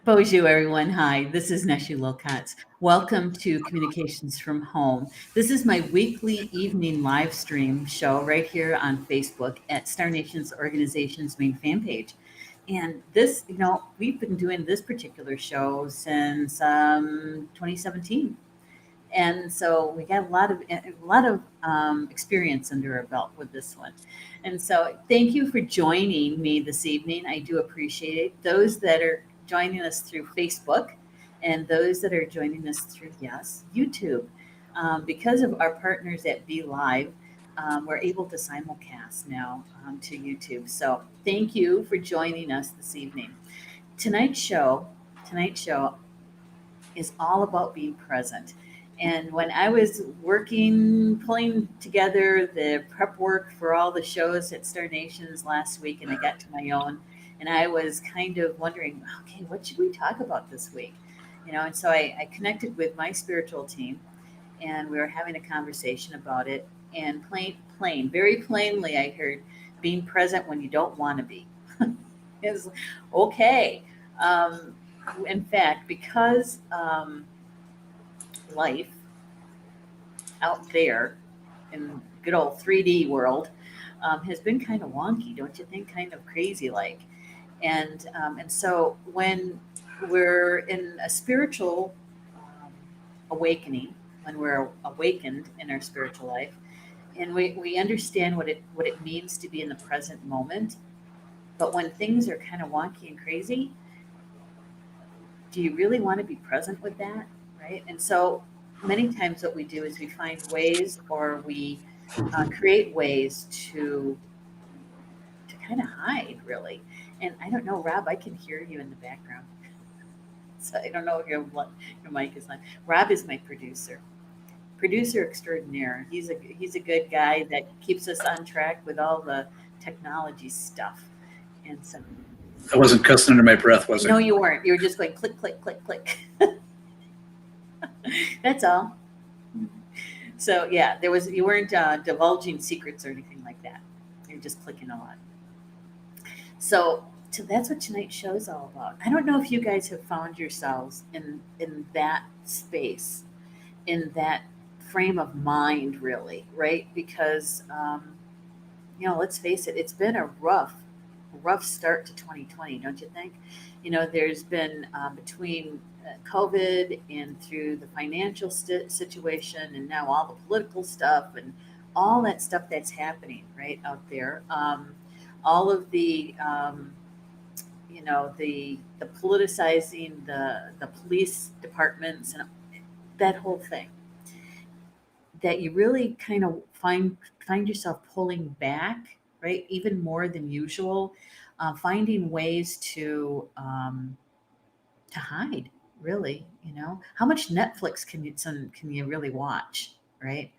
Bonjour, everyone. Hi, this is Neshi Lokotz. Welcome to Communications from Home. This is my weekly evening live stream show right here on Facebook at Star Nation's organization's main fan page. And this, we've been doing this particular show since 2017, and so we got a lot of experience under our belt with this one. And so thank you for joining me this evening. I do appreciate it. Those that are joining us through Facebook and those that are joining us through, yes, YouTube. Because of our partners at Be Live, we're able to simulcast now to YouTube. So thank you for joining us this evening. Tonight's show, tonight's show is all about being present. And when I was working, pulling together the prep work for all the shows at Star Nations last week, and I got to my own, and I was kind of wondering, okay, what should we talk about this week? And so I connected with my spiritual team, and we were having a conversation about it. And very plainly, I heard being present when you don't want to be is okay. Um, in fact, because life out there in good old 3D world has been kind of wonky, don't you think? Kind of crazy like. And so when we're in a spiritual um, awakening, when we're awakened in our spiritual life, and we understand what it means to be in the present moment, but when things are kind of wonky and crazy, do you really want to be present with that? Right. And so many times what we do is we find ways, or we create ways to kind of hide, really. And I don't know, Rob, I can hear you in the background. So I don't know if your mic is on. Rob is my producer extraordinaire. He's a good guy that keeps us on track with all the technology stuff. And so, I wasn't cussing under my breath, was I? no, you weren't. You were just going click, click, click, click. That's all. So yeah, you weren't divulging secrets or anything like that. You're just clicking a lot. So that's what tonight's show is all about. I don't know if you guys have found yourselves in that space, in that frame of mind, really, right? Because let's face it, it's been a rough start to 2020, don't you think? There's been between COVID and through the financial situation, and now all the political stuff and all that stuff that's happening right out there. All of the politicizing the police departments and that whole thing, that you really kind of find yourself pulling back, right? Even more than usual, finding ways to hide. Really, how much Netflix can you really watch, right?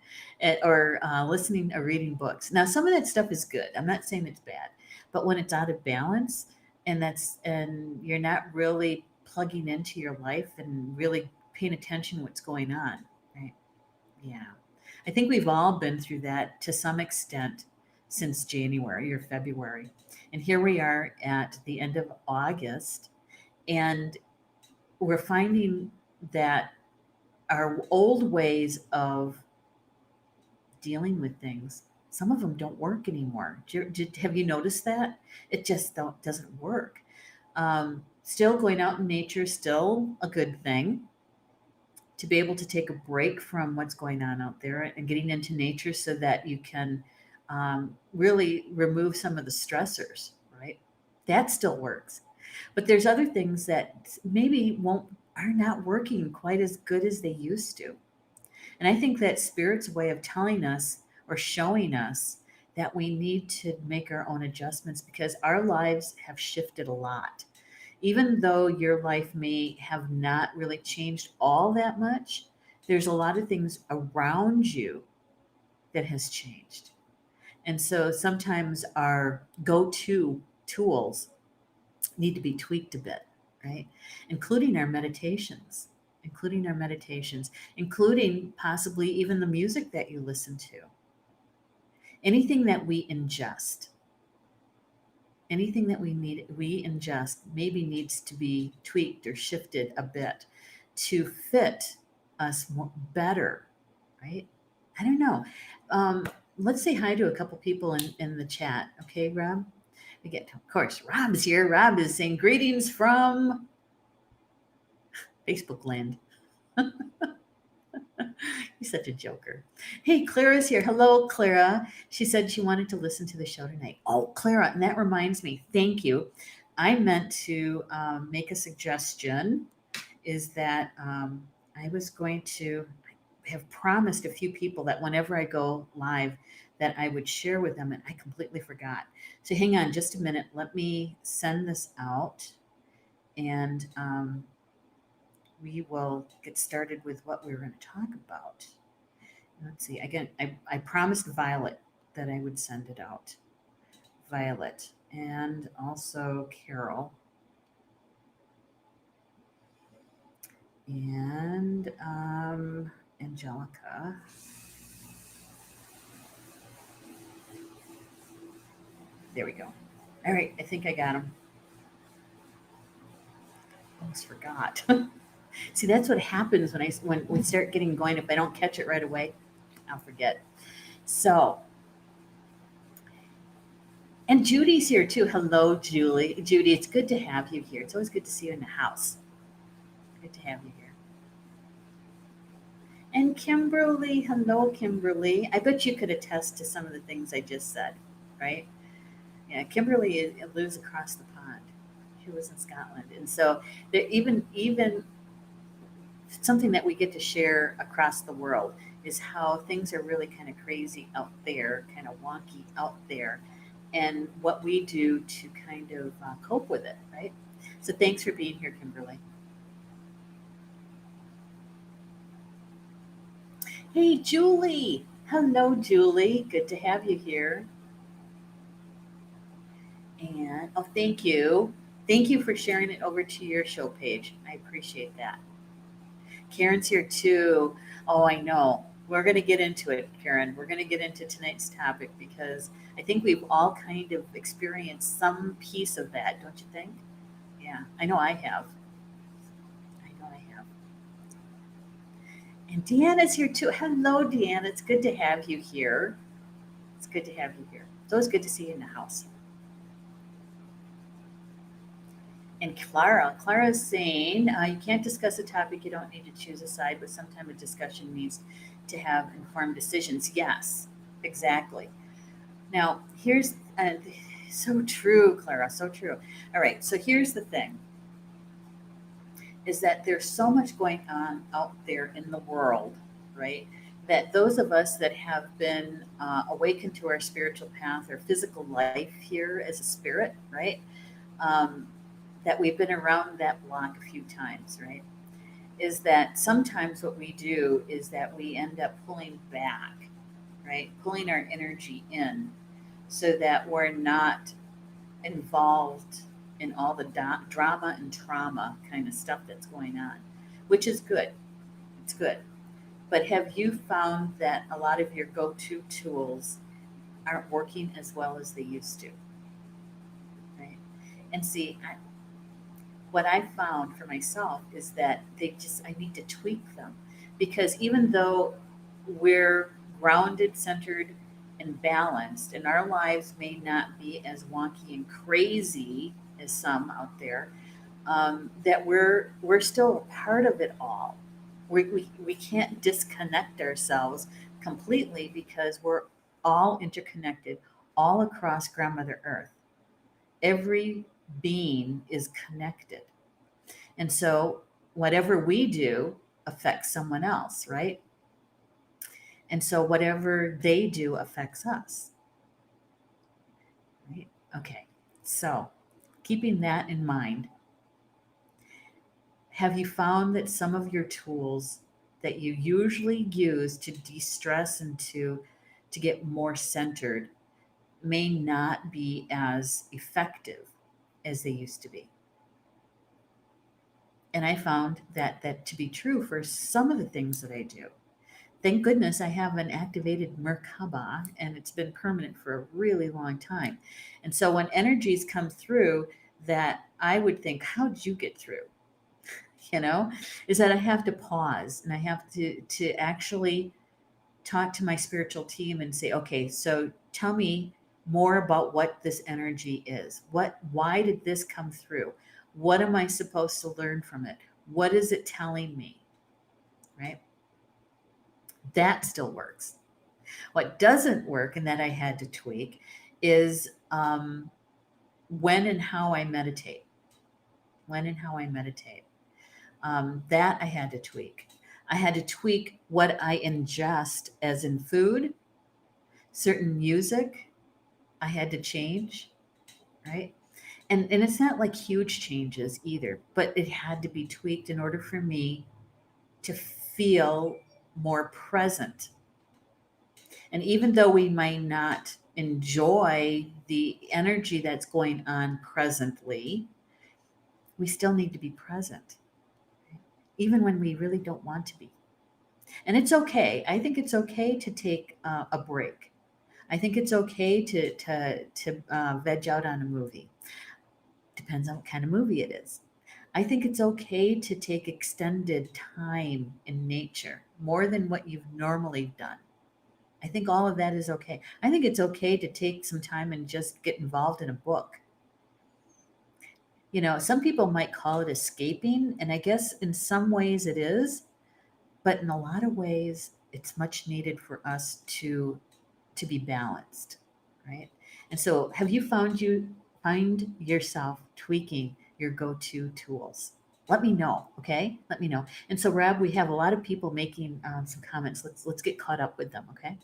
Or listening or reading books. Now, some of that stuff is good. I'm not saying it's bad, but when it's out of balance, and you're not really plugging into your life and really paying attention to what's going on, right? Yeah. I think we've all been through that to some extent since January or February. And here we are at the end of August, and we're finding that our old ways of dealing with things, some of them don't work anymore. Have you noticed that? It just doesn't work. Still going out in nature, still a good thing to be able to take a break from what's going on out there and getting into nature so that you can really remove some of the stressors, right? That still works. But there's other things that maybe won't are not working quite as good as they used to. And I think that spirit's way of telling us or showing us that we need to make our own adjustments because our lives have shifted a lot. Even though your life may have not really changed all that much, there's a lot of things around you that has changed. And so sometimes our go to tools need to be tweaked a bit, right? Including our meditations, including possibly even the music that you listen to, anything that we ingest. anything that we ingest maybe needs to be tweaked or shifted a bit to fit us better, right? I don't know. Um, let's say hi to a couple people in the chat. Okay, Rob? We get, of course, Rob's here. Rob is saying greetings from Facebook land. He's such a joker. Hey, Clara's here. Hello, Clara. She said she wanted to listen to the show tonight. Oh, Clara, and that reminds me. Thank you. I meant to make a suggestion. Is that I was going to have promised a few people that whenever I go live, that I would share with them, and I completely forgot. So hang on just a minute. Let me send this out, and we will get started with what we're going to talk about. Let's see. Again, I promised Violet that I would send it out. Violet and also Carol and Angelica. There we go. All right, I think I got them. Almost forgot. See, that's what happens when we start getting going. If I don't catch it right away, I'll forget. So, and Judy's here too. Hello, Judy, it's good to have you here. It's always good to see you in the house. Good to have you here. And Kimberlee, hello, Kimberlee. I bet you could attest to some of the things I just said, right? Yeah, Kimberlee lives across the pond. She was in Scotland, and so there, even something that we get to share across the world is how things are really kind of crazy out there, kind of wonky out there, and what we do to kind of cope with it, right? So thanks for being here, Kimberlee. Hey, Julie. Hello, Julie. Good to have you here. And oh, thank you. Thank you for sharing it over to your show page. I appreciate that. Karen's here too. Oh, I know. We're going to get into it, Karen. We're going to get into tonight's topic because I think we've all kind of experienced some piece of that, don't you think? Yeah, I know I have. I know I have. And Deanna's here too. Hello, Deanna. It's good to have you here. It's good to have you here. It's always good to see you in the house. And Clara's saying, you can't discuss a topic, you don't need to choose a side, but sometimes a discussion needs to have informed decisions. Yes, exactly. Now, here's so true, Clara, so true. All right, so here's the thing is that there's so much going on out there in the world, right? That those of us that have been awakened to our spiritual path or physical life here as a spirit, right? Um, that we've been around that block a few times, right? Is that sometimes what we do is that we end up pulling back, right? Pulling our energy in so that we're not involved in all the drama and trauma kind of stuff that's going on, which is good. It's good. But have you found that a lot of your go to tools aren't working as well as they used to? Right? And see, what I found for myself is that I need to tweak them because even though we're grounded, centered, and balanced, and our lives may not be as wonky and crazy as some out there, that we're still a part of it all. We can't disconnect ourselves completely because we're all interconnected all across Grandmother Earth. Every being is connected. And so whatever we do affects someone else, right? And so whatever they do affects us, right? Okay. So keeping that in mind, have you found that some of your tools that you usually use to de-stress and to get more centered may not be as effective as they used to be? And I found that to be true for some of the things that I do. Thank goodness I have an activated Merkaba and it's been permanent for a really long time. And so when energies come through that I would think, how did you get through? You know, is that I have to pause and I have to actually talk to my spiritual team and say, okay, so tell me more about what this energy is. Why did this come through? What am I supposed to learn from it? What is it telling me? Right? That still works. What doesn't work, and that I had to tweak, is when and how I meditate. When and how I meditate. That I had to tweak. I had to tweak what I ingest, as in food, certain music. I had to change, right? And it's not like huge changes either, but it had to be tweaked in order for me to feel more present. And even though we might not enjoy the energy that's going on presently, we still need to be present, even when we really don't want to be. And it's okay. I think it's okay to take a break. I think it's okay to veg out on a movie. Depends on what kind of movie it is. I think it's okay to take extended time in nature more than what you've normally done. I think all of that is okay. I think it's okay to take some time and just get involved in a book. You know, some people might call it escaping, and I guess in some ways it is, but in a lot of ways it's much needed for us to be balanced, right? And so have you find yourself tweaking your go-to tools? Let me know, okay? Let me know. And so Rob, we have a lot of people making some comments. Let's get caught up with them, okay?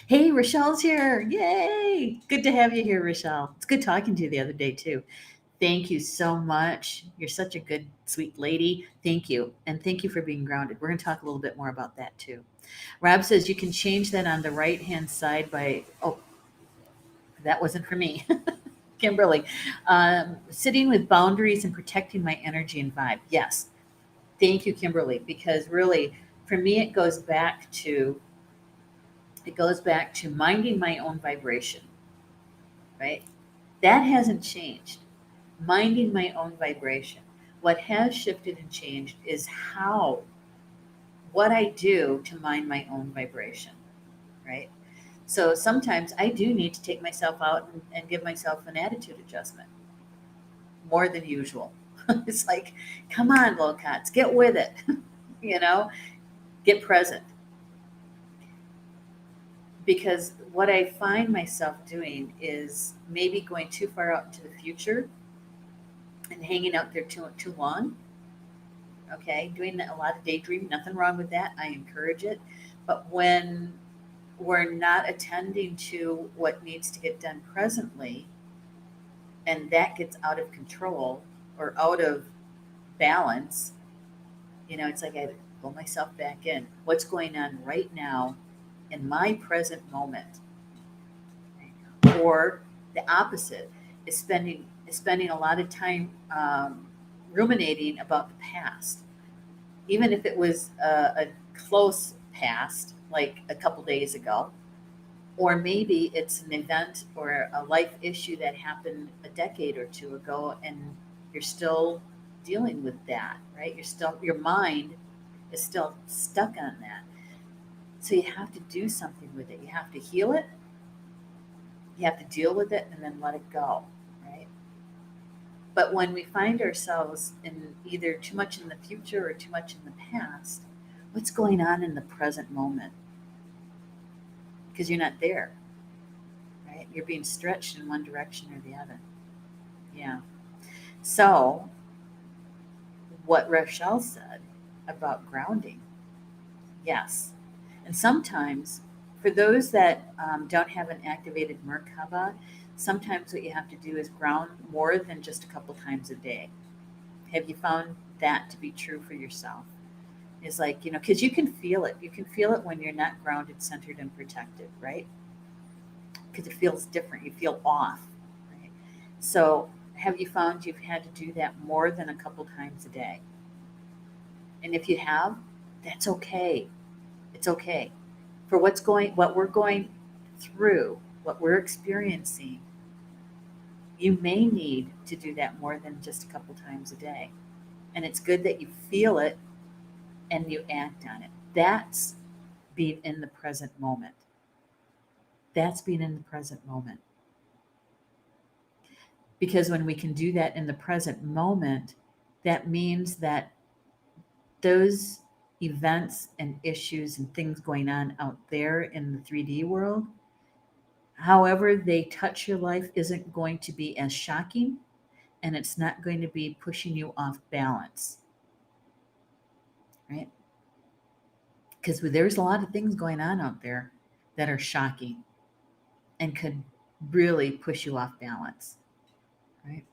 Hey, Rochelle's here. Yay! Good to have you here, Rochelle. It's good talking to you the other day, too. Thank you so much. You're such a good, sweet lady. Thank you. And thank you for being grounded. We're going to talk a little bit more about that, too. Rob says you can change that on the right hand side by, oh, that wasn't for me. Kimberlee, sitting with boundaries and protecting my energy and vibe. Yes. Thank you, Kimberlee, because really, for me, it goes back to minding my own vibration, right? That hasn't changed. Minding my own vibration. What has shifted and changed is what I do to mind my own vibration, right? So sometimes I do need to take myself out and give myself an attitude adjustment more than usual. It's like, come on, Lokotz, get with it, you know, get present. Because what I find myself doing is maybe going too far out into the future and hanging out there too long. Okay, doing a lot of daydreaming, nothing wrong with that. I encourage it. But when we're not attending to what needs to get done presently, and that gets out of control or out of balance, it's like I pull myself back in. What's going on right now in my present moment? Or the opposite is spending a lot of time ruminating about the past, even if it was a close past, like a couple days ago, or maybe it's an event or a life issue that happened a decade or two ago, and you're still dealing with that, right? Your mind is still stuck on that. So you have to do something with it. You have to heal it, you have to deal with it, and then let it go, right? But when we find ourselves in either too much in the future or too much in the past, what's going on in the present moment? Because you're not there, right? You're being stretched in one direction or the other. Yeah. So, what Rochelle said about grounding, yes. And sometimes, for those that don't have an activated Merkaba, sometimes what you have to do is ground more than just a couple times a day. Have you found that to be true for yourself? Is like, because you can feel it. You can feel it when you're not grounded, centered, and protected, right? Because it feels different. You feel off, right? So, have you found you've had to do that more than a couple times a day? And if you have, that's okay. It's okay. For what we're going through, what we're experiencing, you may need to do that more than just a couple times a day. And it's good that you feel it and you act on it. That's being in the present moment. That's being in the present moment. Because when we can do that in the present moment, that means that those events and issues and things going on out there in the 3D world, however they touch your life, isn't going to be as shocking, and it's not going to be pushing you off balance, right? Because there's a lot of things going on out there that are shocking and could really push you off balance, right?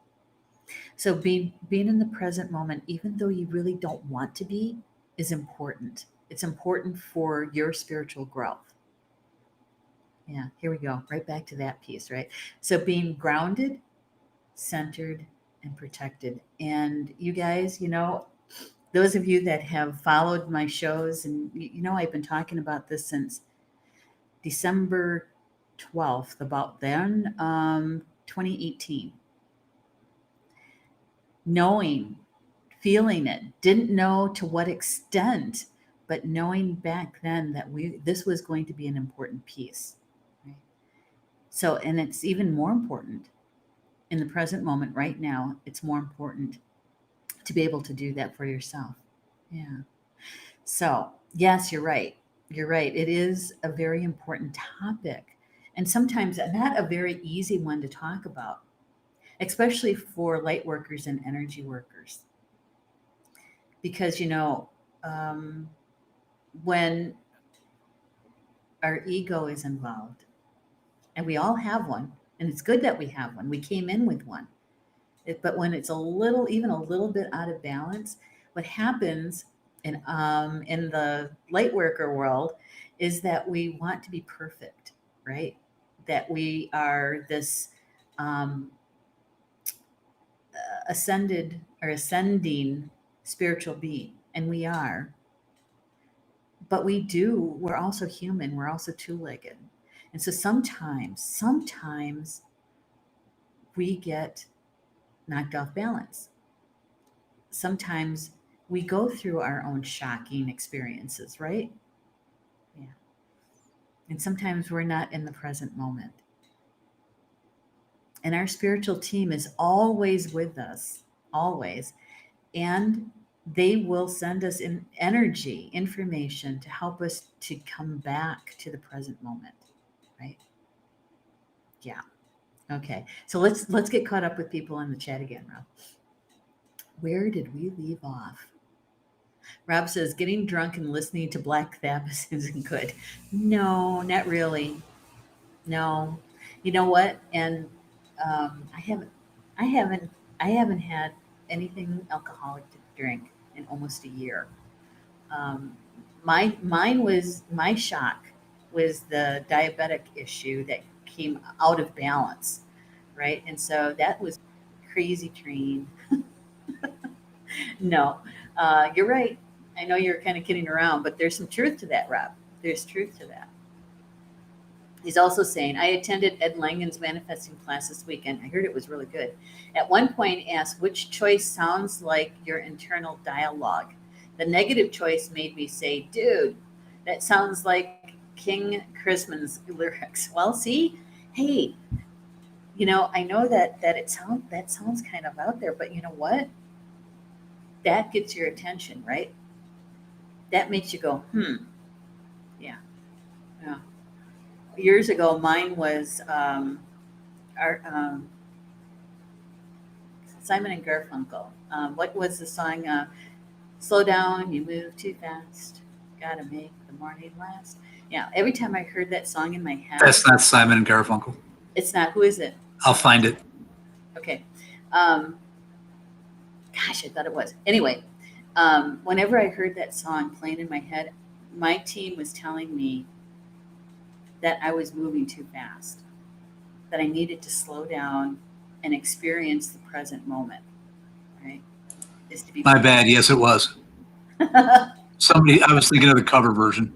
So being in the present moment, even though you really don't want to be, is important. It's important for your spiritual growth. Yeah, here we go. Right back to that piece, right? So being grounded, centered, and protected. And you guys, those of you that have followed my shows, and I've been talking about this since December 12th, about then, 2018. Knowing, feeling it, didn't know to what extent, but knowing back then that this was going to be an important piece. Right? So, and it's even more important in the present moment right now. It's more important to be able to do that for yourself. Yeah. So, yes, you're right. You're right. It is a very important topic, and sometimes not a very easy one to talk about, especially for light workers and energy workers. Because, um, when our ego is involved, and we all have one, and it's good that we have one, we came in with one. But when it's even a little bit out of balance, what happens in the light worker world is that we want to be perfect, right? That we are this um, ascended or ascending spiritual being, and we are. But we're also human. We're also two-legged, and so sometimes we get knocked off balance. Sometimes we go through our own shocking experiences, right? Yeah. And sometimes we're not in the present moment. And our spiritual team is always with us, always. And they will send us in energy, information to help us to come back to the present moment, right? Yeah. Okay. So let's get caught up with people in the chat again, Rob. Where did we leave off? Rob says getting drunk and listening to Black Sabbath isn't good. No, not really. No. You know what? And I haven't, I haven't, I haven't had anything alcoholic to drink in almost a year. Um, my shock was the diabetic issue that came out of balance, right? And so that was crazy train. No, you're right. I know you're kind of kidding around, but there's some truth to that, Rob. There's truth to that. He's also saying, I attended Ed Langen's manifesting class this weekend. I heard it was really good. At one point, asked which choice sounds like your internal dialogue. The negative choice made me say, dude, that sounds like King Chrisman's lyrics. Well, see, hey, I know that sounds kind of out there, but you know what? That gets your attention, right? That makes you go, yeah, yeah. Years ago, mine was our Simon and Garfunkel. What was the song? Slow down, you move too fast. Gotta make the morning last. Yeah, every time I heard that song in my head, That's not Simon and Garfunkel. it's not. Who is it? I'll find it. Okay. Gosh, I thought it was. Anyway, whenever I heard that song playing in my head, my team was telling me that I was moving too fast, that I needed to slow down and experience the present moment, right? Is to be My bad. Yes, it was. I was thinking of the cover version.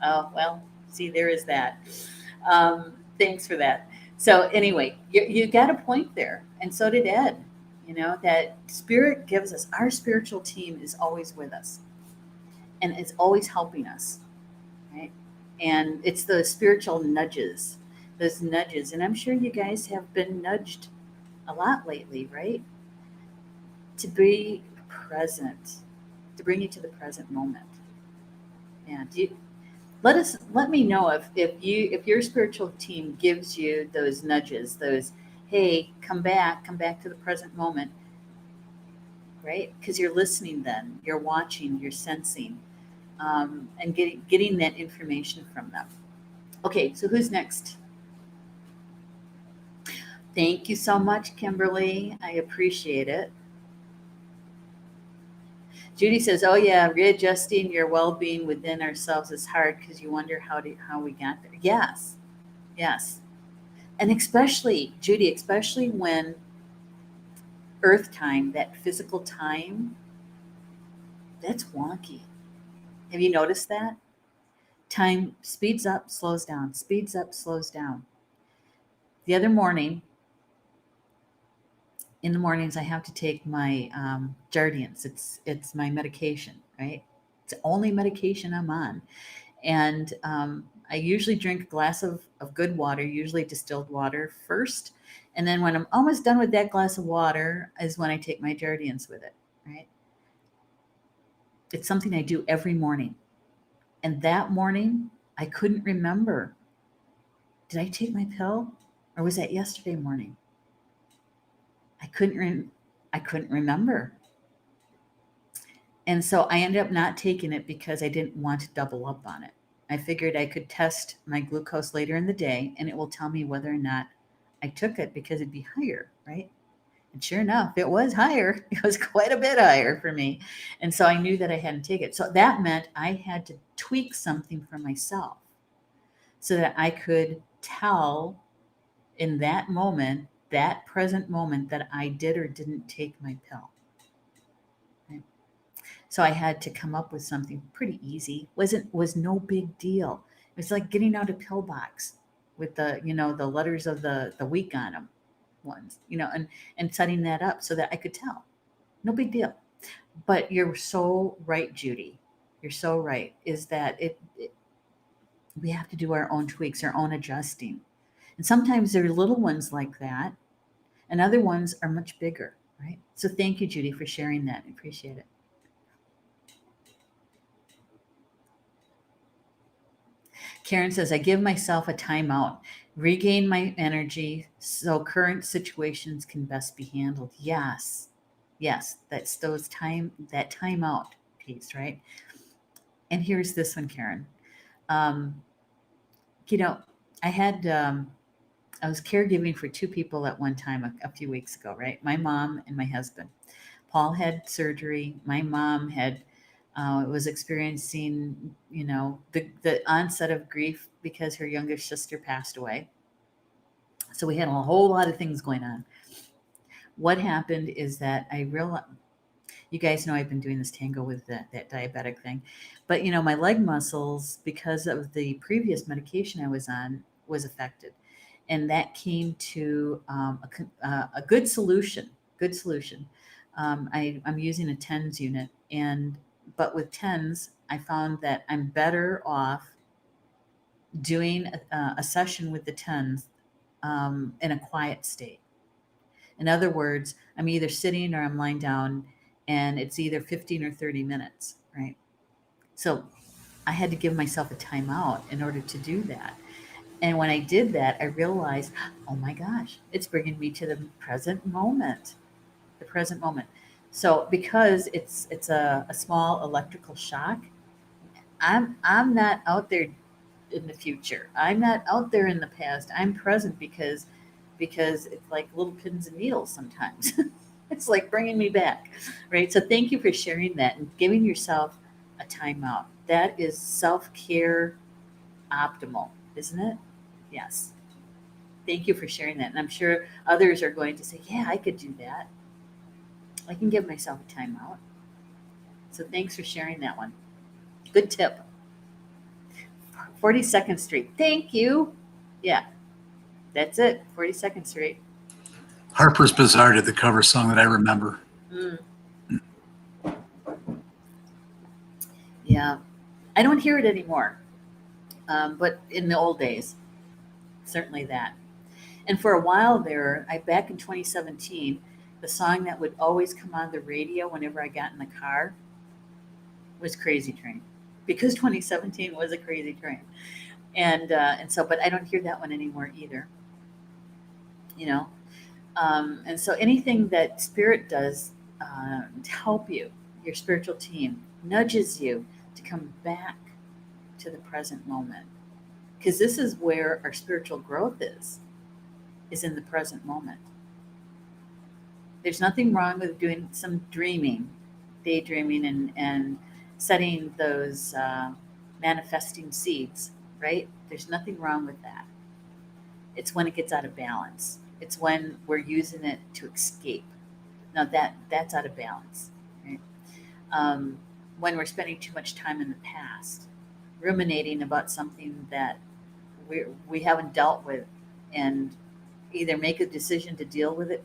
Oh, well, see, there is that. Thanks for that. So, anyway, you got a point there. And so did Ed. You know, that spirit gives us, our spiritual team is always with us and is always helping us, right? And it's the spiritual nudges, those nudges. And I'm sure you guys have been nudged a lot lately, right? To be present, to bring you to the present moment. Yeah. Let me know if your spiritual team gives you those nudges, those, hey, come back to the present moment, right? Because you're listening, then you're watching, you're sensing, and getting that information from them. Okay, so who's next? Thank you so much, Kimberlee. I appreciate it. Judy says, "Oh yeah, readjusting your well-being within ourselves is hard because you wonder how we got there." Yes, yes, and especially Judy, especially when Earth time, that physical time, that's wonky. Have you noticed that? Time speeds up, slows down, speeds up, slows down. The other morning, in the mornings, I have to take my Jardiance. It's my medication, right? It's the only medication I'm on, and I usually drink a glass of good water, usually distilled water first, and then when I'm almost done with that glass of water is when I take my Jardiance with it, right? It's something I do every morning. And that morning, I couldn't remember. Did I take my pill, or was that yesterday morning? I couldn't. I couldn't remember. And so I ended up not taking it because I didn't want to double up on it. I figured I could test my glucose later in the day, and it will tell me whether or not I took it because it'd be higher, right? And sure enough, it was higher. It was quite a bit higher for me. And so I knew that I hadn't taken it. So that meant I had to tweak something for myself so that I could tell in that moment, that present moment, that I did or didn't take my pill. Right? So I had to come up with something pretty easy. Was no big deal. It was like getting out a pill box with the letters of the week on them ones, and setting that up so that I could tell. No big deal. But you're so right, Judy. You're so right. Is that we have to do our own tweaks, our own adjusting. And sometimes there are little ones like that, and other ones are much bigger, right? So thank you, Judy, for sharing that. I appreciate it. Karen says, I give myself a timeout, regain my energy so current situations can best be handled. Yes. Yes, that's that timeout piece, right? And here's this one, Karen. Um, you know, I had I was caregiving for two people at one time a few weeks ago, right? My mom and my husband. Paul had surgery. My mom had was experiencing, the onset of grief because her younger sister passed away. So we had a whole lot of things going on. What happened is that I realized, you guys know I've been doing this tango with that diabetic thing, but my leg muscles, because of the previous medication I was on, was affected, and that came to a good solution. Good solution. I'm using a TENS unit, but with TENS, I found that I'm better off doing a session with the TENS in a quiet state. In other words, I'm either sitting or I'm lying down, and it's either 15 or 30 minutes, right? So I had to give myself a timeout in order to do that. And when I did that, I realized, oh my gosh, it's bringing me to the present moment, the present moment. So because it's a small electrical shock, I'm not out there in the future. I'm not out there in the past. I'm present because it's like little pins and needles sometimes. It's like bringing me back, right? So thank you for sharing that and giving yourself a timeout. That is self-care optimal, isn't it? Yes. Thank you for sharing that. And I'm sure others are going to say, yeah, I could do that. I can give myself a timeout. So thanks for sharing that one. Good tip. 42nd Street. Thank you. Yeah, that's it. 42nd Street. Harper's Bazaar did the cover song that I remember. Mm, yeah. I don't hear it anymore. But in the old days, certainly that. And for a while there, back in 2017, the song that would always come on the radio whenever I got in the car was Crazy Train, because 2017 was a crazy train. And so, but I don't hear that one anymore either. You know, and so anything that Spirit does to help you, your spiritual team nudges you to come back to the present moment, because this is where our spiritual growth is in the present moment. There's nothing wrong with doing some dreaming, daydreaming, and setting those manifesting seeds, right? There's nothing wrong with that. It's when it gets out of balance. It's when we're using it to escape. Now that's out of balance, right? Um, when we're spending too much time in the past, ruminating about something that we haven't dealt with, and either make a decision to deal with it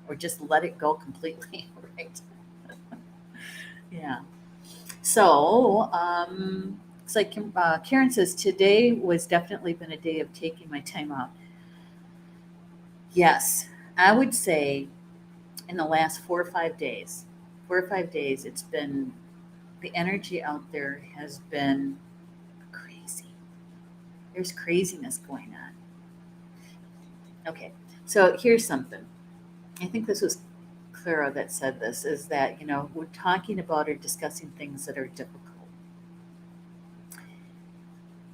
or just let it go completely, right? Yeah. So, it's like Karen says, today was definitely been a day of taking my time out. Yes, I would say in the last 4 or 5 days, 4 or 5 days, it's been the energy out there has been crazy. There's craziness going on. Okay, so here's something. I think this was Clara that said this, is that, we're talking about or discussing things that are difficult.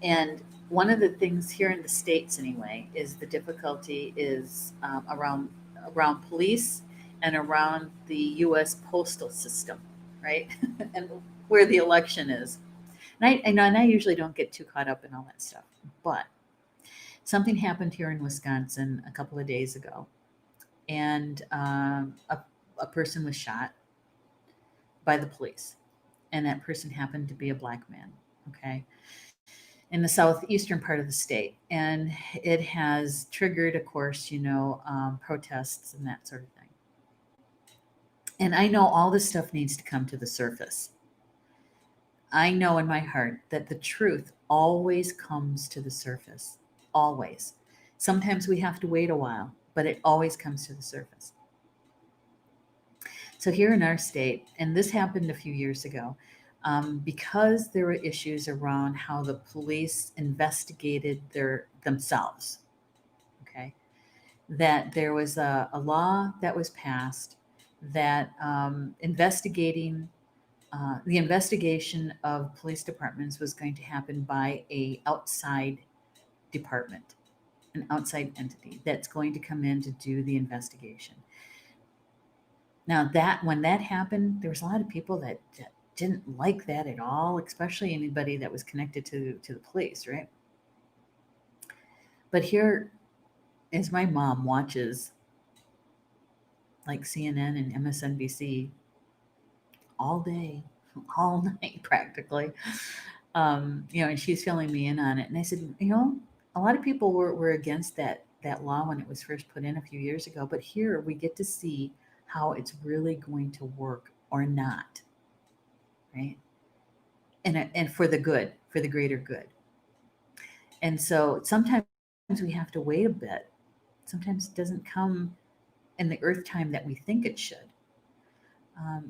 And one of the things here in the States, anyway, is the difficulty is around police and around the U.S. postal system, right? And where the election is. And I usually don't get too caught up in all that stuff. But something happened here in Wisconsin a couple of days ago, and a person was shot by the police, and that person happened to be a black man. Okay, in the southeastern part of the state, and it has triggered, of course, protests and that sort of thing. And I know all this stuff needs to come to the surface. I know in my heart that the truth always comes to the surface, always. Sometimes we have to wait a while, but it always comes to the surface. So here in our state, and this happened a few years ago, because there were issues around how the police investigated themselves. Okay, that there was a law that was passed that investigating the investigation of police departments was going to happen by a outside department, an outside entity that's going to come in to do the investigation. Now that when that happened, there was a lot of people that didn't like that at all, especially anybody that was connected to the police, right? But here, as my mom watches like CNN and MSNBC all day, all night practically, and she's filling me in on it. And I said, a lot of people were against that law when it was first put in a few years ago, but here we get to see how it's really going to work or not, right? And for the good, for the greater good. And so sometimes we have to wait a bit. Sometimes it doesn't come in the earth time that we think it should.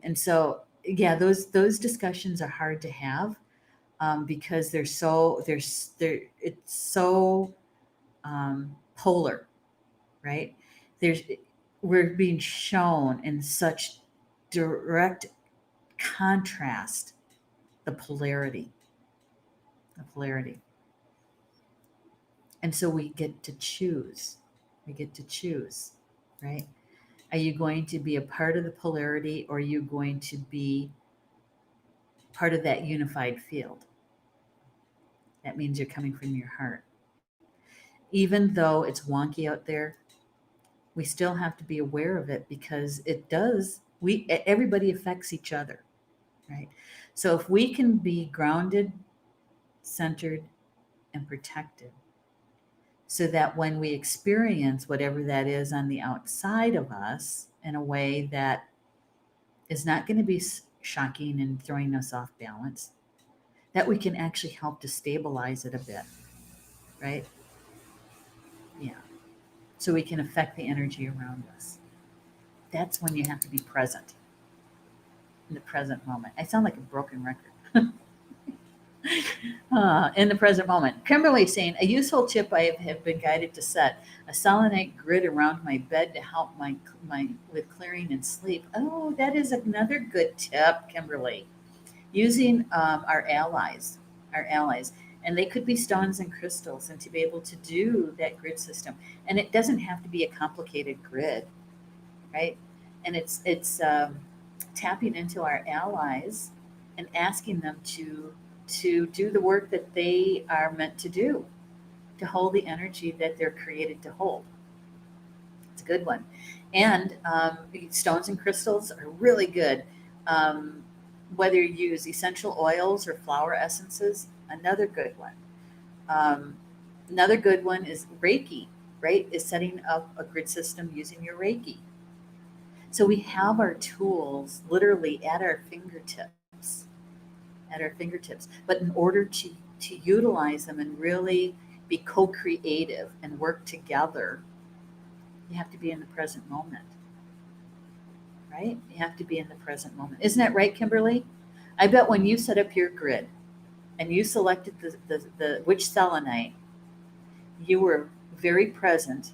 And so, yeah, those discussions are hard to have, because it's so polar, right? There's We're being shown in such direct contrast the polarity. And so we get to choose. We get to choose, right? Are you going to be a part of the polarity, or are you going to be part of that unified field? That means you're coming from your heart. Even though it's wonky out there, we still have to be aware of it, because everybody affects each other, right? So if we can be grounded, centered, and protected, so that when we experience whatever that is on the outside of us in a way that is not going to be shocking and throwing us off balance, that we can actually help to stabilize it a bit, right? Yeah. So we can affect the energy around us. That's when you have to be present in the present moment. I sound like a broken record. In the present moment. Kimberlee saying, a useful tip I have been guided to set a selenite grid around my bed to help my with clearing and sleep. Oh, that is another good tip, Kimberlee. Using our allies, and they could be stones and crystals, and to be able to do that grid system. And it doesn't have to be a complicated grid, right? And it's tapping into our allies and asking them to do the work that they are meant to do, to hold the energy that they're created to hold. It's a good one. And stones and crystals are really good. Um, whether you use essential oils or flower essences, another good one. Um, another good one is Reiki, right? Is setting up a grid system using your Reiki. So we have our tools literally at our fingertips, But in order to utilize them and really be co-creative and work together, you have to be in the present moment, right? You have to be in the present moment. Isn't that right, Kimberlee? I bet when you set up your grid and you selected the which selenite, you were very present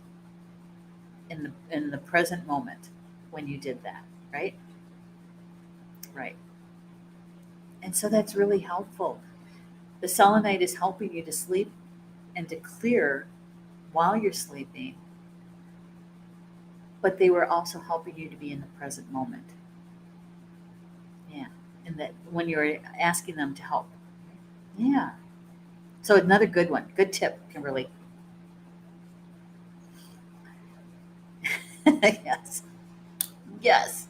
in the present moment when you did that, right? Right. And so that's really helpful. The selenite is helping you to sleep and to clear while you're sleeping, but they were also helping you to be in the present moment. Yeah. And that when you're asking them to help. Yeah. So another good one. Good tip, Kimberlee. Yes. Yes.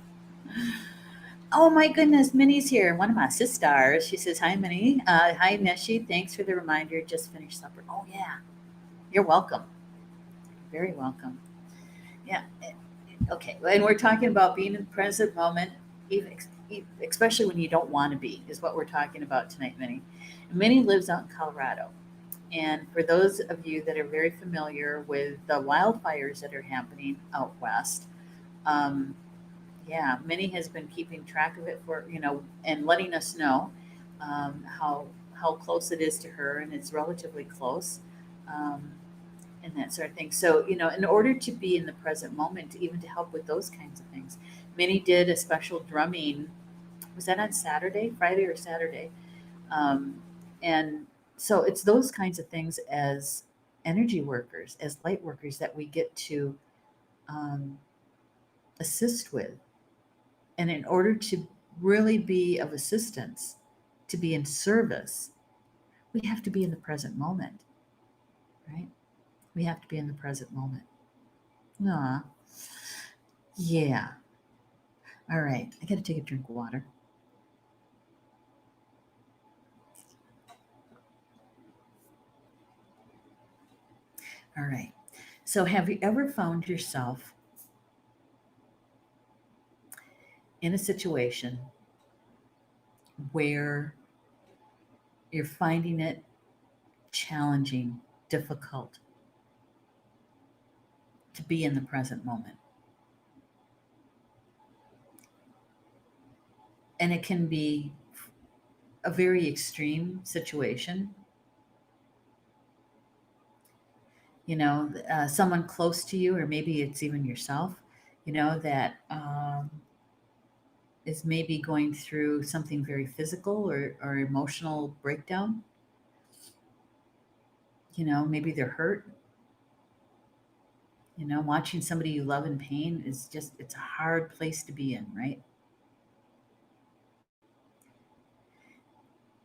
Oh my goodness, Minnie's here. One of my sisters. She says, "Hi, Minnie. Hi, Neshi. Thanks for the reminder. Just finished supper." Oh yeah, you're welcome. Very welcome. Yeah. Okay. And we're talking about being in the present moment, even especially when you don't want to be, is what we're talking about tonight, Minnie. Minnie lives out in Colorado. And for those of you that are very familiar with the wildfires that are happening out west, um, yeah, Minnie has been keeping track of it for, and letting us know how close it is to her, and it's relatively close, um, and that sort of thing. So, in order to be in the present moment, even to help with those kinds of things, Minnie did a special drumming. Was that on Saturday, Friday or Saturday? And so it's those kinds of things as energy workers, as light workers, that we get to um, assist with. And in order to really be of assistance, to be in service, we have to be in the present moment, right? We have to be in the present moment. Ah, yeah. All right. I got to take a drink of water. All right. So, have you ever found yourself in a situation where you're finding it challenging, difficult to be in the present moment? And it can be a very extreme situation, someone close to you, or maybe it's even yourself, that is maybe going through something very physical or emotional breakdown. Maybe they're hurt. Watching somebody you love in pain is just, it's a hard place to be in, right?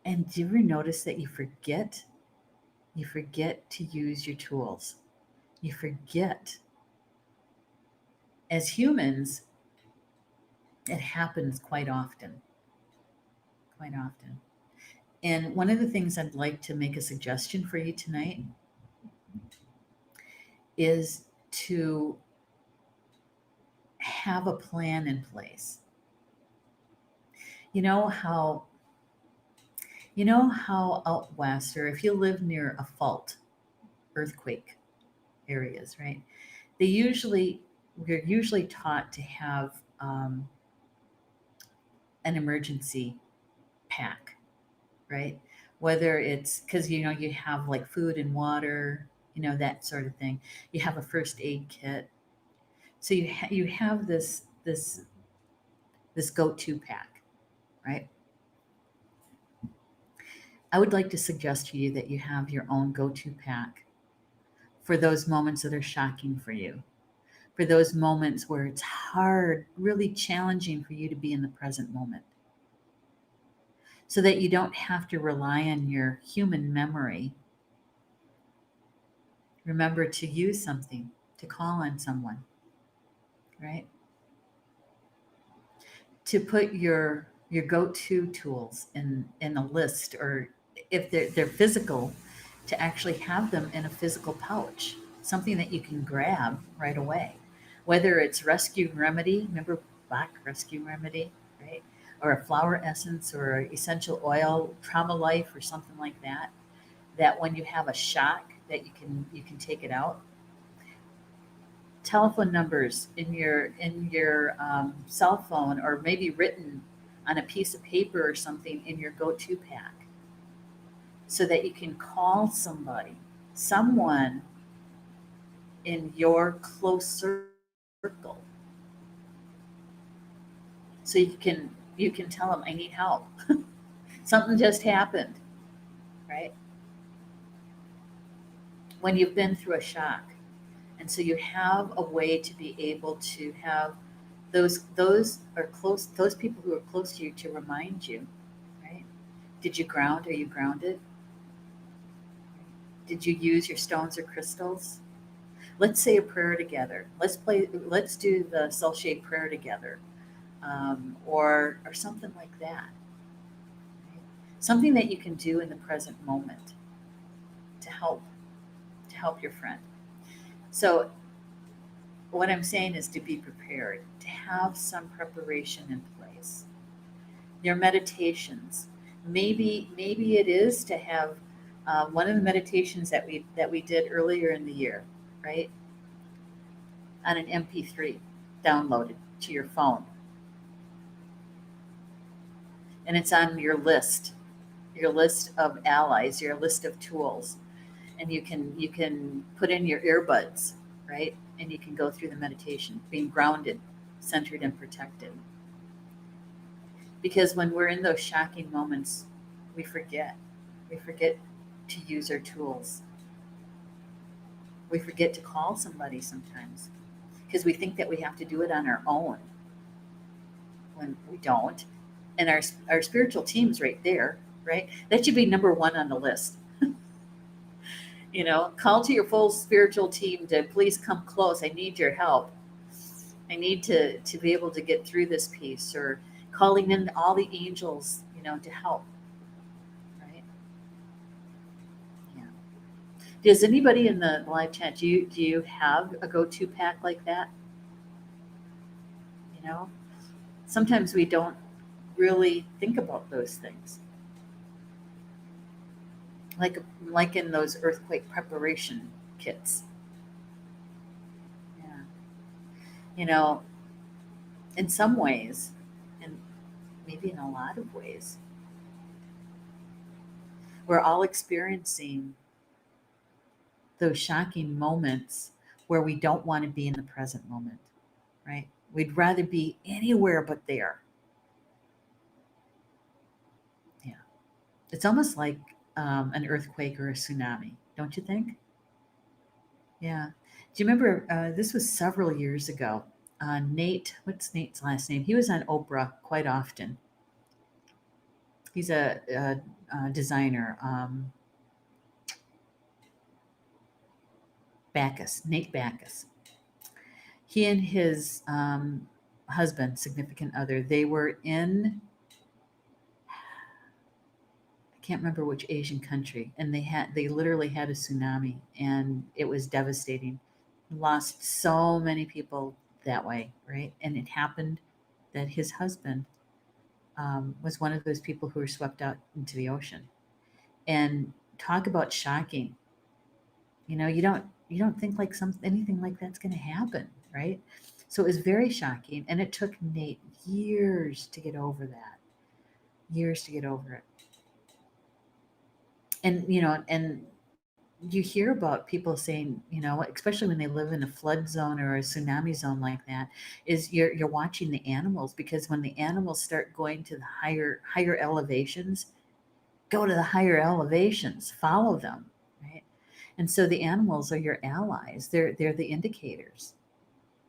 And do you ever notice that you forget to use your tools? You forget. As humans, it happens quite often, quite often. And one of the things I'd like to make a suggestion for you tonight is to have a plan in place. You know how out west, or if you live near a fault, earthquake areas, right? They usually we're usually taught to have an emergency pack, right? Whether it's because you have like food and water, that sort of thing. You have a first aid kit, so you have this go-to pack, right? I would like to suggest to you that you have your own go-to pack for those moments that are shocking for you, for those moments where it's hard, really challenging for you to be in the present moment, so that you don't have to rely on your human memory. Remember to use something, to call on someone, right? To put your go-to tools in a list, or if they're physical, to actually have them in a physical pouch, something that you can grab right away. Whether it's rescue remedy, remember Bach rescue remedy, right? Or a flower essence or essential oil, trauma life or something like that. That when you have a shock that you can take it out. Telephone numbers in your cell phone, or maybe written on a piece of paper or something in your go-to pack, so that you can call somebody, someone in your close circle, so you can tell them, I need help. Something just happened, right? When you've been through a shock. And so you have a way to be able to have those people who are close to you to remind you, right? Did you ground? Are you grounded? Did you use your stones or crystals? Let's say a prayer together. Let's do the soul shaped prayer together, or something like that. Right? Something that you can do in the present moment to help your friend. So what I'm saying is to be prepared, to have some preparation in place. Your meditations, maybe it is to have one of the meditations that we did earlier in the year, right? On an MP3, downloaded to your phone, and it's on your list of allies, your list of tools, and you can put in your earbuds, right? And you can go through the meditation, being grounded, centered, and protected. Because when we're in those shocking moments, we forget. We forget to use our tools. We forget to call somebody sometimes because we think that we have to do it on our own when we don't. And our spiritual team's right there, right? That should be number one on the list. Call to your full spiritual team to please come close. I need your help. I need to be able to get through this piece, or calling in all the angels, to help, right? Yeah. Does anybody in the live chat, do you have a go-to pack like that? You know, sometimes we don't really think about those things, like in those earthquake preparation kits. Yeah, you know, in some ways, and maybe in a lot of ways, we're all experiencing those shocking moments where we don't want to be in the present moment, right? We'd rather be anywhere but there. Yeah. It's almost like an earthquake or a tsunami, don't you think? Yeah. Do you remember? This was several years ago. Nate, what's Nate's last name? He was on Oprah quite often. He's a designer. Backus, Nate Backus. He and his husband, significant other, they were in, can't remember which Asian country, and they literally had a tsunami, and it was devastating. Lost so many people that way, right? And it happened that his husband was one of those people who were swept out into the ocean. And talk about shocking. You don't think like anything like that's going to happen, right? So it was very shocking, and it took Nate years to get over that. Years to get over it. And you hear about people saying, especially when they live in a flood zone or a tsunami zone like that, is you're watching the animals, because when the animals start going to the higher elevations, go to the higher elevations, follow them, right? And so the animals are your allies. They're the indicators.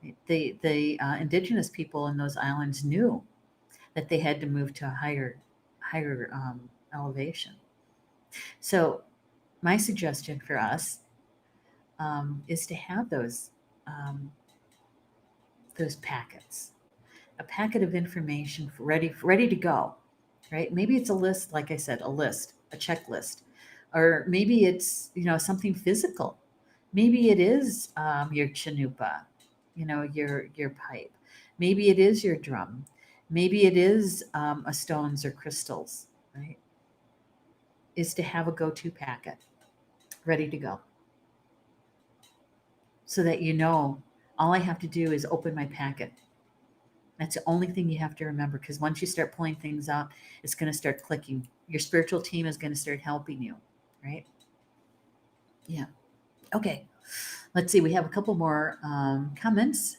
Right? The indigenous people in those islands knew that they had to move to a higher elevation. So my suggestion for us is to have um, those packets, a packet of information ready to go, right? Maybe it's a list, like I said, a list, a checklist, or maybe it's something physical. Maybe it is your chanupa, your pipe. Maybe it is your drum. Maybe it is a stones or crystals, right? Is to have a go-to packet ready to go, so that all I have to do is open my packet. That's the only thing you have to remember, because once you start pulling things out, it's going to start clicking. Your spiritual team is going to start helping you, right? Yeah. Okay. Let's see. We have a couple more comments.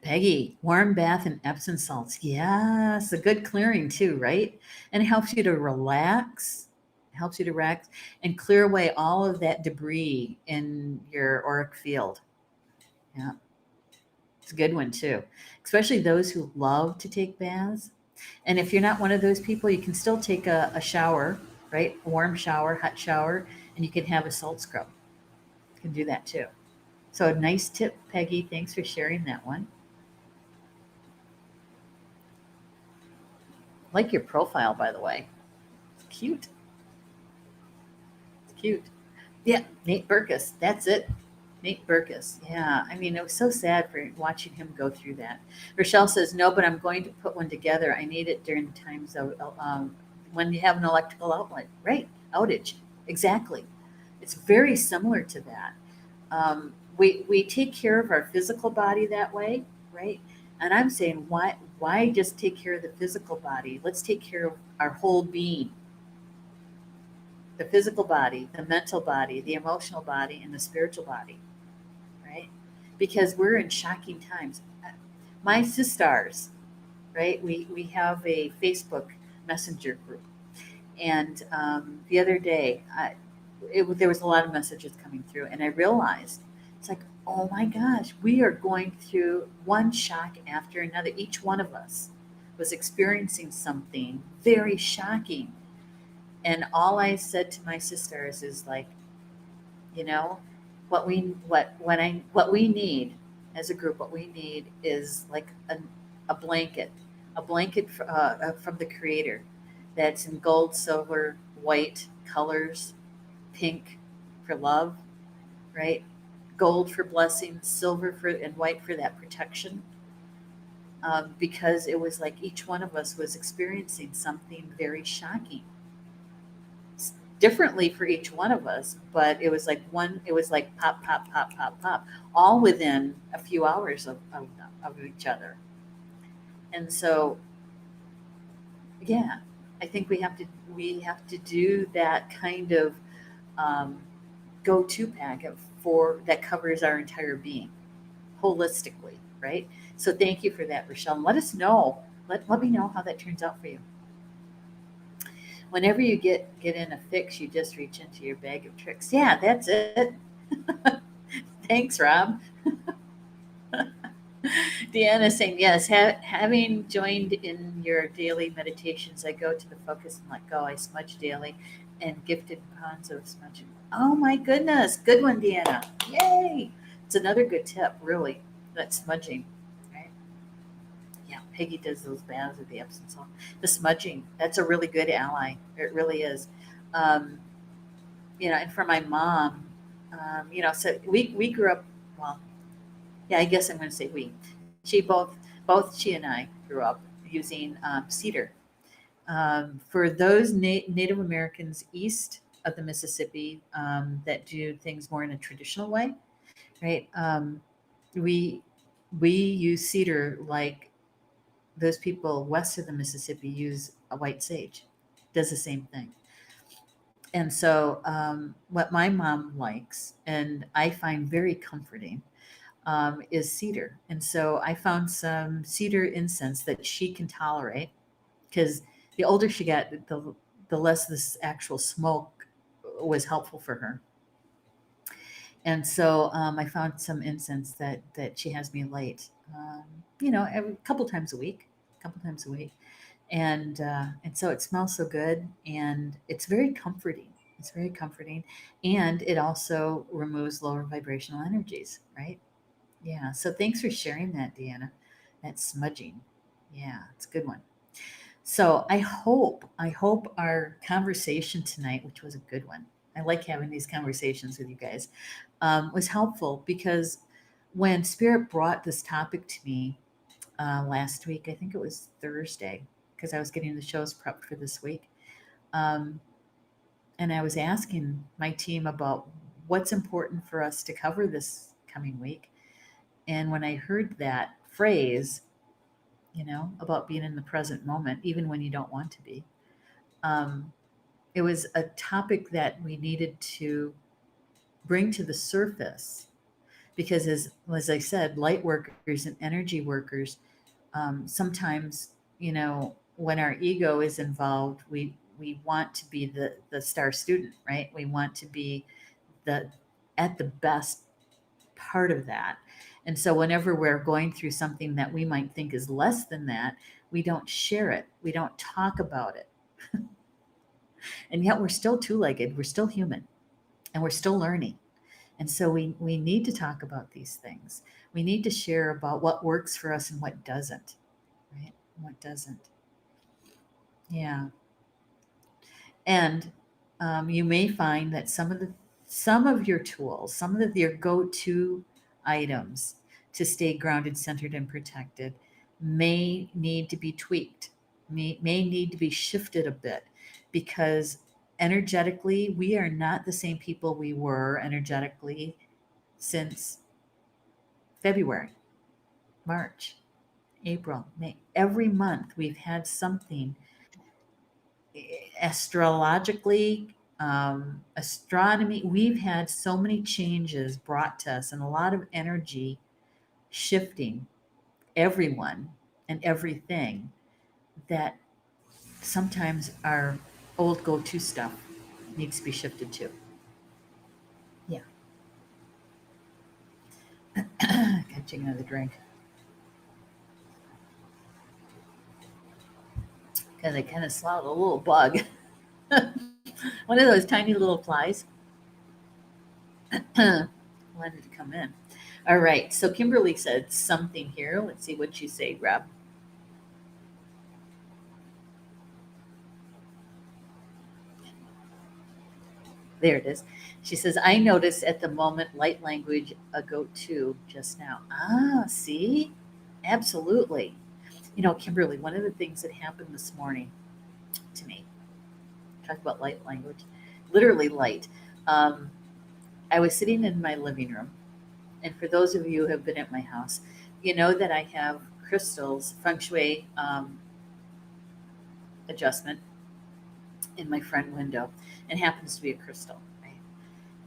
Peggy, warm bath and Epsom salts. Yes, a good clearing too, right? And it helps you to relax. It helps you to relax and clear away all of that debris in your auric field. Yeah. It's a good one too, especially those who love to take baths. And if you're not one of those people, you can still take a shower, right? A warm shower, hot shower, and you can have a salt scrub. You can do that too. So a nice tip, Peggy. Thanks for sharing that one. I like your profile, by the way. It's cute. It's cute. Yeah, Nate Burkus. That's it. Nate Burkus. Yeah, I mean, it was so sad for watching him go through that. Rochelle says, no, but I'm going to put one together. I need it during the times of when you have an electrical outlet. Right, outage. Exactly. It's very similar to that. We take care of our physical body that way, right? And I'm saying, why just take care of the physical body? Let's take care of our whole being, the physical body, the mental body, the emotional body, and the spiritual body, right? Because we're in shocking times. My sisters, right? We have a Facebook Messenger group, and the other day, there was a lot of messages coming through, and I realized it's like, oh my gosh, we are going through one shock after another. Each one of us was experiencing something very shocking, and all I said to my sisters is like, you know, what we need as a group, what we need is like a blanket, from the creator, that's in gold, silver, white colors, pink for love, right? Gold for blessings, silver for and white for that protection. Because it was like each one of us was experiencing something very shocking, differently for each one of us, but it was like pop, pop, pop, pop, pop, all within a few hours of each other. And so, yeah, I think we have to do that kind of um, go-to packet for that covers our entire being holistically, right? So thank you for that, Rochelle. And let us know. Let me know how that turns out for you. Whenever you get in a fix, you just reach into your bag of tricks. Yeah, that's it. Thanks, Rob. Deanna saying, yes, having joined in your daily meditations, I go to the focus and let go. I smudge daily and gifted pounds of smudging. Oh my goodness. Good one, Deanna. Yay. It's another good tip, really, that smudging, right? Yeah. Peggy does those baths with the Epsom salt. The smudging, that's a really good ally. It really is. Um, and for my mom, so we grew up, well, yeah, I guess I'm going to say we. She both she and I grew up using cedar. For those Native Americans east of the Mississippi that do things more in a traditional way, right? We we use cedar like those people west of the Mississippi use a white sage. Does the same thing. And so, what my mom likes, and I find very comforting, is cedar. And so, I found some cedar incense that she can tolerate because the older she got, the less this actual smoke was helpful for her. And so, I found some incense that she has me light, every couple times a week, and so it smells so good, and it's very comforting. It's very comforting, and it also removes lower vibrational energies, right? Yeah. So thanks for sharing that, Deanna. That smudging. Yeah, it's a good one. So I hope our conversation tonight, which was a good one, I like having these conversations with you guys, was helpful because when Spirit brought this topic to me last week, I think it was Thursday, because I was getting the shows prepped for this week, um, and I was asking my team about what's important for us to cover this coming week. And when I heard that phrase, about being in the present moment, even when you don't want to be, um, it was a topic that we needed to bring to the surface because, as I said, light workers and energy workers, sometimes, when our ego is involved, we want to be the star student, right? We want to be the at the best part of that. And so whenever we're going through something that we might think is less than that, we don't share it. We don't talk about it. And yet we're still two-legged, we're still human, and we're still learning. And so we need to talk about these things. We need to share about what works for us and what doesn't, right? What doesn't. Yeah. And you may find that some of your tools, your go-to items to stay grounded, centered, and protected may need to be tweaked, may need to be shifted a bit because energetically, we are not the same people we were energetically since February, March, April, May. Every month we've had something astrologically, astronomy. We've had so many changes brought to us and a lot of energy shifting everyone and everything that sometimes our old go-to stuff needs to be shifted to. Yeah. Catching another drink because I kind of swallowed a little bug. One of those tiny little flies wanted to come in. All right. So Kimberlee said something here. Let's see what you say, Rob. There it is. She says, I noticed at the moment light language a go to just now. Ah, see? Absolutely. Kimberlee, one of the things that happened this morning to me, talk about light language, literally light. Um, I was sitting in my living room, and for those of you who have been at my house, you know that I have crystals, feng shui adjustment in my front window, and happens to be a crystal, right?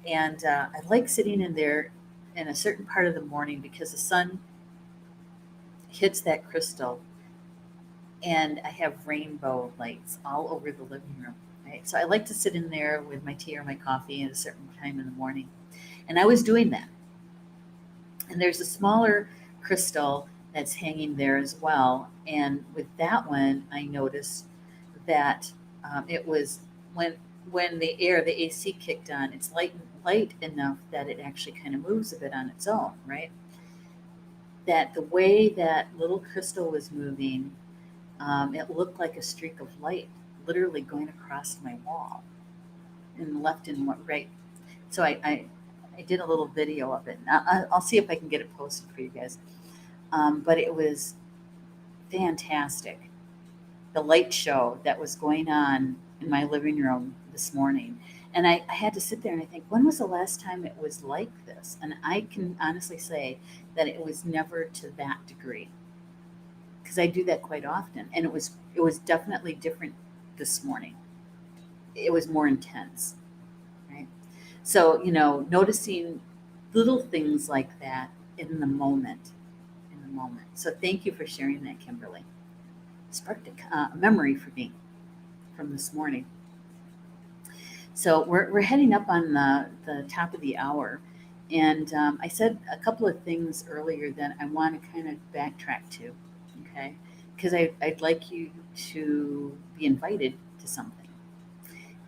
And I like sitting in there in a certain part of the morning because the sun hits that crystal, and I have rainbow lights all over the living room. Right? So I like to sit in there with my tea or my coffee at a certain time in the morning. And I was doing that. And there's a smaller crystal that's hanging there as well. And with that one, I noticed that it was when the AC kicked on, it's light enough that it actually kind of moves a bit on its own, right? that the way that little crystal was moving, it looked like a streak of light literally going across my wall and left and right. So I did a little video of it. I'll see if I can get it posted for you guys. But it was fantastic. The light show that was going on in my living room this morning. And I had to sit there and I think, when was the last time it was like this? And I can honestly say that it was never to that degree, because I do that quite often. And it was definitely different this morning. It was more intense, right? So, noticing little things like that in the moment, in the moment. So thank you for sharing that, Kimberlee. Sparked a memory for me from this morning. So we're heading up on the top of the hour. And I said a couple of things earlier that I want to kind of backtrack to, okay? Because I'd like you to be invited to something.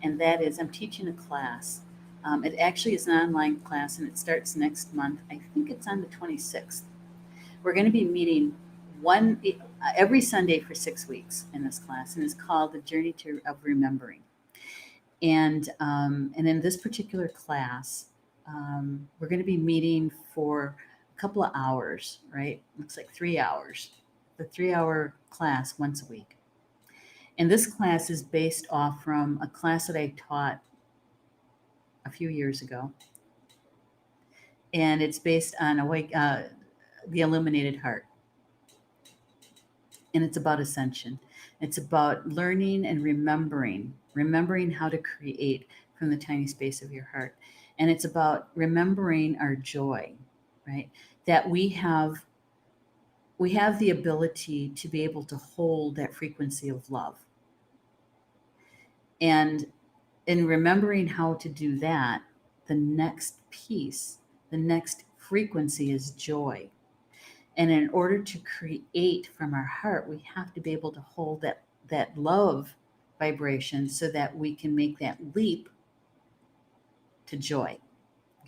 And that is, I'm teaching a class. It actually is an online class, and it starts next month. I think it's on the 26th. We're going to be meeting every Sunday for 6 weeks in this class, and it's called The Journey of Remembering. And in this particular class, we're going to be meeting for a couple of hours, right? Looks like 3 hours. The 3 hour class once a week. And this class is based off from a class that I taught a few years ago. And it's based on the illuminated heart. And it's about ascension. It's about learning and remembering how to create from the tiny space of your heart. And it's about remembering our joy, right? That we have the ability to be able to hold that frequency of love. And in remembering how to do that, the next piece, the next frequency is joy. And in order to create from our heart, we have to be able to hold that love vibration so that we can make that leap to joy.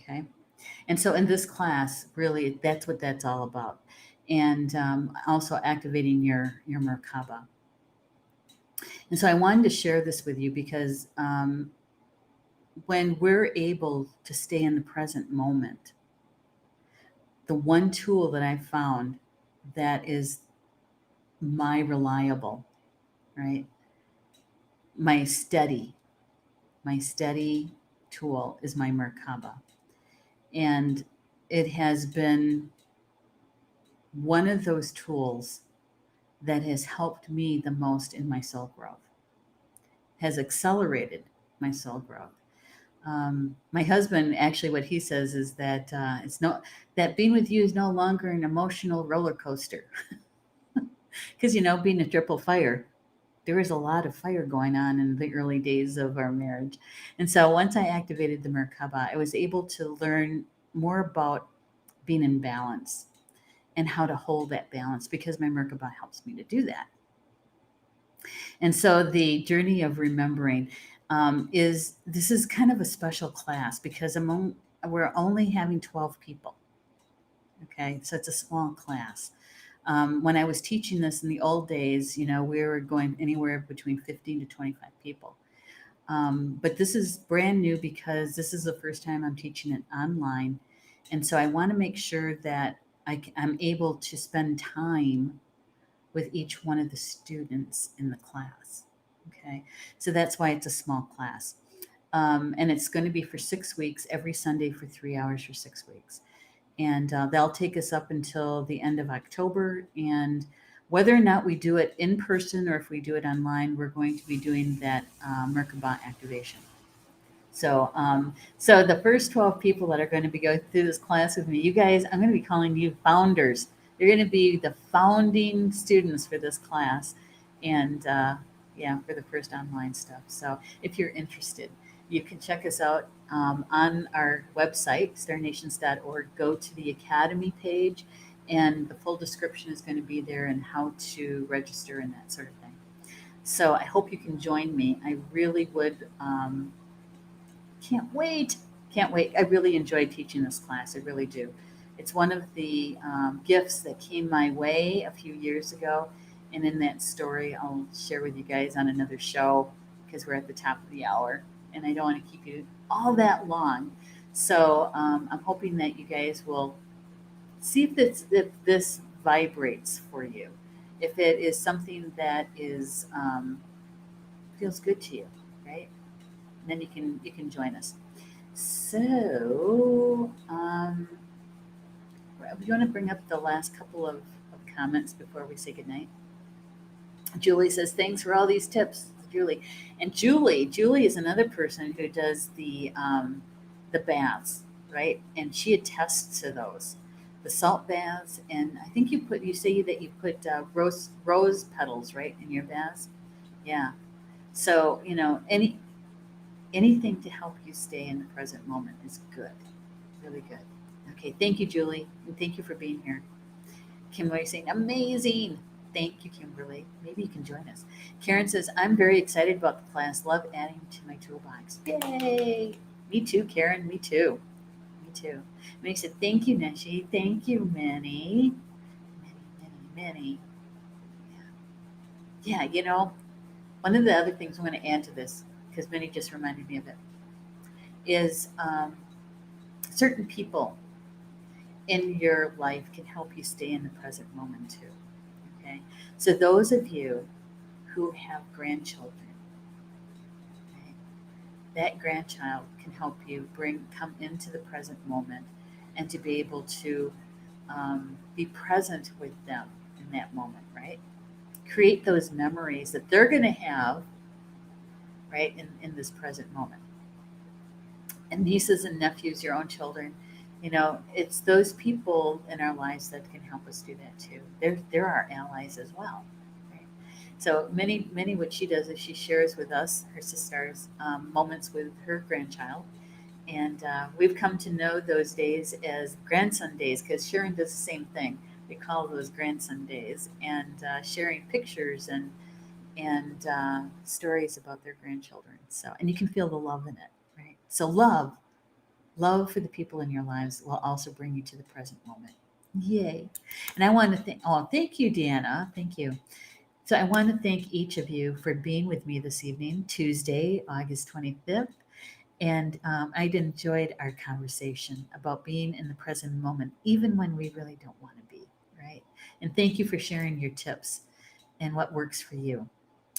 Okay. And so in this class, really, that's what that's all about. And also activating your Merkaba. And so I wanted to share this with you because when we're able to stay in the present moment, the one tool that I found that is my reliable, right? My steady tool is my Merkaba. And it has been one of those tools that has helped me the most in my soul growth, has accelerated my soul growth. My husband, actually, what he says is that that being with you is no longer an emotional roller coaster. Because, being a triple fire, there was a lot of fire going on in the early days of our marriage. And so once I activated the Merkaba, I was able to learn more about being in balance and how to hold that balance, because my Merkaba helps me to do that. And so the journey of remembering is kind of a special class because we're only having 12 people. Okay, so it's a small class. When I was teaching this in the old days, we were going anywhere between 15 to 25 people. But this is brand new because this is the first time I'm teaching it online. And so I want to make sure that I'm able to spend time with each one of the students in the class. Okay, so that's why it's a small class. And it's going to be for 6 weeks, every Sunday for 3 hours for 6 weeks. And that'll take us up until the end of October. And whether or not we do it in person or if we do it online, we're going to be doing that Merkaba activation. So the first 12 people that are going to be going through this class with me, you guys, I'm going to be calling you founders. You're going to be the founding students for this class. And for the first online stuff. So if you're interested, you can check us out on our website, starnations.org. Go to the Academy page, and the full description is going to be there and how to register and that sort of thing. So I hope you can join me. I really would. Can't wait. I really enjoy teaching this class. I really do. It's one of the gifts that came my way a few years ago. And in that story, I'll share with you guys on another show because we're at the top of the hour and I don't want to keep you all that long. So I'm hoping that you guys will see if this vibrates for you, if it is something that is feels good to you, right? And then you can join us. So, you want to bring up the last couple of comments before we say goodnight? Julie says, thanks for all these tips, Julie. And Julie is another person who does the baths, right? And she attests to those, the salt baths. And I think you say that you put rose petals, right, in your baths. Yeah. So anything to help you stay in the present moment is good, really good. Okay, thank you, Julie, and thank you for being here. Kimberlee saying, amazing. Thank you, Kimberlee. Maybe you can join us. Karen says, I'm very excited about the class. Love adding to my toolbox. Yay. Me too, Karen. Me too. Me too. Minnie said, thank you, Neshi. Thank you, Minnie. Minnie. Yeah, one of the other things I'm going to add to this, because Minnie just reminded me of it, is certain people in your life can help you stay in the present moment too. Okay. So those of you who have grandchildren, okay, that grandchild can help you come into the present moment and to be able to be present with them in that moment, right? Create those memories that they're going to have, right, in this present moment. And nieces and nephews, your own children, it's those people in our lives that can help us do that too. They're our allies as well. Right? So many what she does is she shares with us, her sisters, moments with her grandchild. And we've come to know those days as grandson days because Sharon does the same thing. We call those grandson days, and sharing pictures and stories about their grandchildren. So, and you can feel the love in it, right? So love for the people in your lives will also bring you to the present moment. Yay. And I want to thank you, Deanna. Thank you. So I want to thank each of you for being with me this evening, Tuesday, August 25th. And I enjoyed our conversation about being in the present moment, even when we really don't want to be, right? And thank you for sharing your tips and what works for you.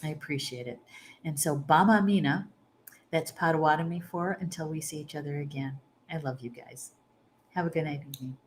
I appreciate it. And so, Bama Mina, that's Potawatomi for until we see each other again. I love you guys. Have a good night, evening.